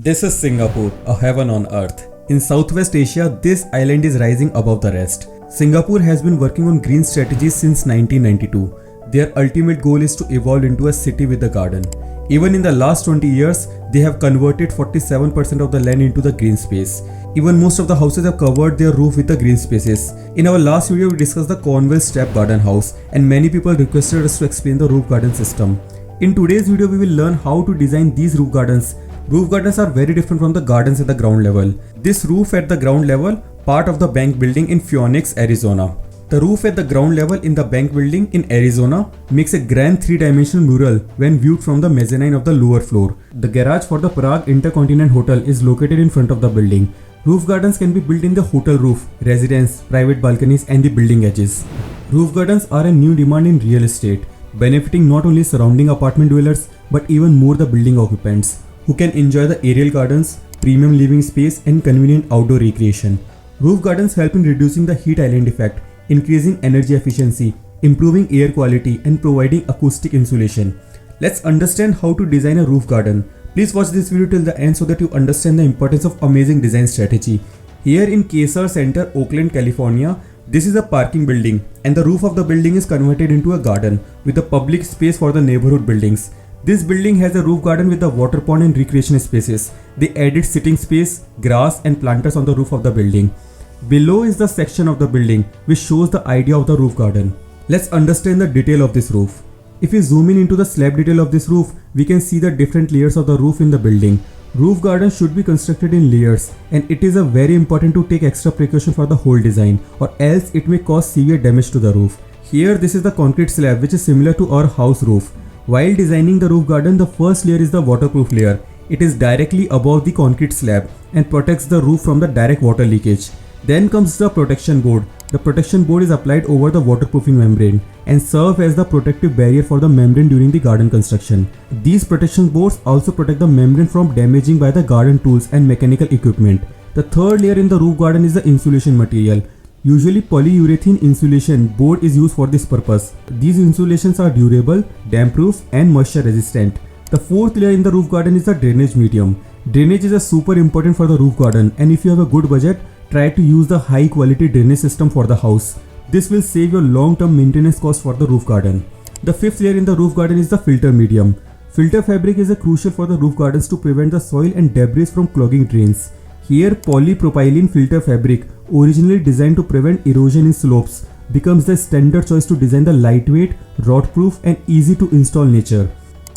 This is Singapore, a heaven on earth. In Southwest Asia, this island is rising above the rest. Singapore has been working on green strategies since 1992. Their ultimate goal is to evolve into a city with a garden. Even in the last 20 years, they have converted 47% of the land into the green space. Even most of the houses have covered their roof with the green spaces. In our last video, we discussed the Cornwall Step Garden House, and many people requested us to explain the roof garden system. In today's video, we will learn how to design these roof gardens. Roof gardens are very different from the gardens at the ground level. This roof at the ground level, part of the bank building in Phoenix, Arizona. The roof at the ground level in the bank building in Arizona makes a grand three-dimensional mural when viewed from the mezzanine of the lower floor. The garage for the Prague Intercontinental Hotel is located in front of the building. Roof gardens can be built in the hotel roof, residence, private balconies and the building edges. Roof gardens are a new demand in real estate, benefiting not only surrounding apartment dwellers but even more the building occupants, who can enjoy the aerial gardens, premium living space and convenient outdoor recreation. Roof gardens help in reducing the heat island effect, increasing energy efficiency, improving air quality and providing acoustic insulation. Let's understand how to design a roof garden. Please watch this video till the end so that you understand the importance of amazing design strategy. Here in Kesar Center, Oakland, California, this is a parking building and the roof of the building is converted into a garden with a public space for the neighborhood buildings. This building has a roof garden with a water pond and recreation spaces. They added sitting space, grass and planters on the roof of the building. Below is the section of the building which shows the idea of the roof garden. Let's understand the detail of this roof. If we zoom in into the slab detail of this roof, we can see the different layers of the roof in the building. Roof gardens should be constructed in layers and it is a very important to take extra precaution for the whole design or else it may cause severe damage to the roof. Here this is the concrete slab which is similar to our house roof. While designing the roof garden, the first layer is the waterproof layer. It is directly above the concrete slab and protects the roof from the direct water leakage. Then comes the protection board. The protection board is applied over the waterproofing membrane and serve as the protective barrier for the membrane during the garden construction. These protection boards also protect the membrane from damaging by the garden tools and mechanical equipment. The third layer in the roof garden is the insulation material. Usually polyurethane insulation board is used for this purpose. These insulations are durable, damp-proof and moisture resistant. The fourth layer in the roof garden is the drainage medium. Drainage is a super important for the roof garden and if you have a good budget, try to use the high quality drainage system for the house. This will save your long-term maintenance cost for the roof garden. The fifth layer in the roof garden is the filter medium. Filter fabric is crucial for the roof gardens to prevent the soil and debris from clogging drains. Here polypropylene filter fabric, originally designed to prevent erosion in slopes, becomes the standard choice to design the lightweight, rot-proof and easy to install nature.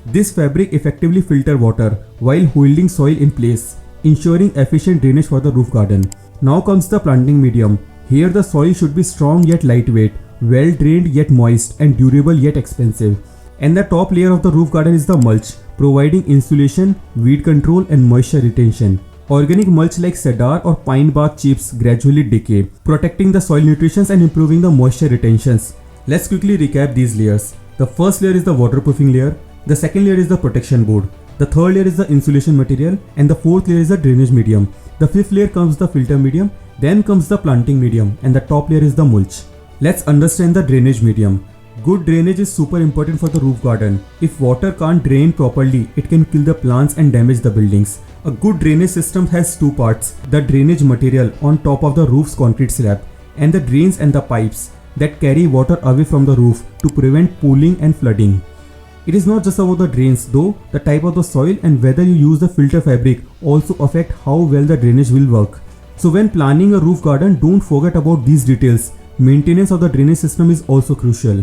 This fabric effectively filters water while holding soil in place, ensuring efficient drainage for the roof garden. Now comes the planting medium. Here the soil should be strong yet lightweight, well drained yet moist and durable yet expensive. And the top layer of the roof garden is the mulch, providing insulation, weed control and moisture retention. Organic mulch like cedar or pine bark chips gradually decay, protecting the soil nutrition and improving the moisture retentions. Let's quickly recap these layers. The first layer is the waterproofing layer, the second layer is the protection board, the third layer is the insulation material and the fourth layer is the drainage medium. The fifth layer comes the filter medium, then comes the planting medium and the top layer is the mulch. Let's understand the drainage medium. Good drainage is super important for the roof garden. If water can't drain properly, it can kill the plants and damage the buildings. A good drainage system has two parts, the drainage material on top of the roof's concrete slab and the drains and the pipes that carry water away from the roof to prevent pooling and flooding. It is not just about the drains though, the type of the soil and whether you use the filter fabric also affect how well the drainage will work. So when planning a roof garden, don't forget about these details. Maintenance of the drainage system is also crucial.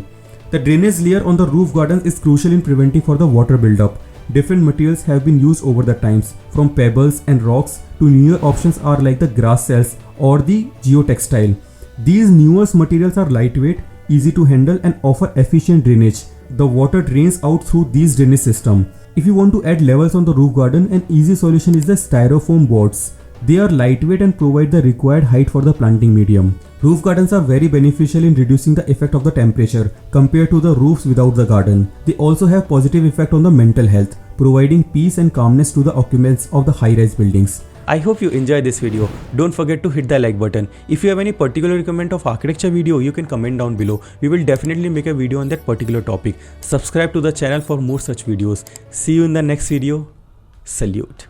The drainage layer on the roof garden is crucial in preventing for the water buildup. Different materials have been used over the times, from pebbles and rocks to newer options are like the grass cells or the geotextile. These newest materials are lightweight, easy to handle and offer efficient drainage. The water drains out through these drainage system. If you want to add levels on the roof garden, an easy solution is the styrofoam boards. They are lightweight and provide the required height for the planting medium. Roof gardens are very beneficial in reducing the effect of the temperature compared to the roofs without the garden. They also have positive effect on the mental health, providing peace and calmness to the occupants of the high-rise buildings. I hope you enjoyed this video. Don't forget to hit the like button. If you have any particular requirement of architecture video, you can comment down below. We will definitely make a video on that particular topic. Subscribe to the channel for more such videos. See you in the next video. Salute.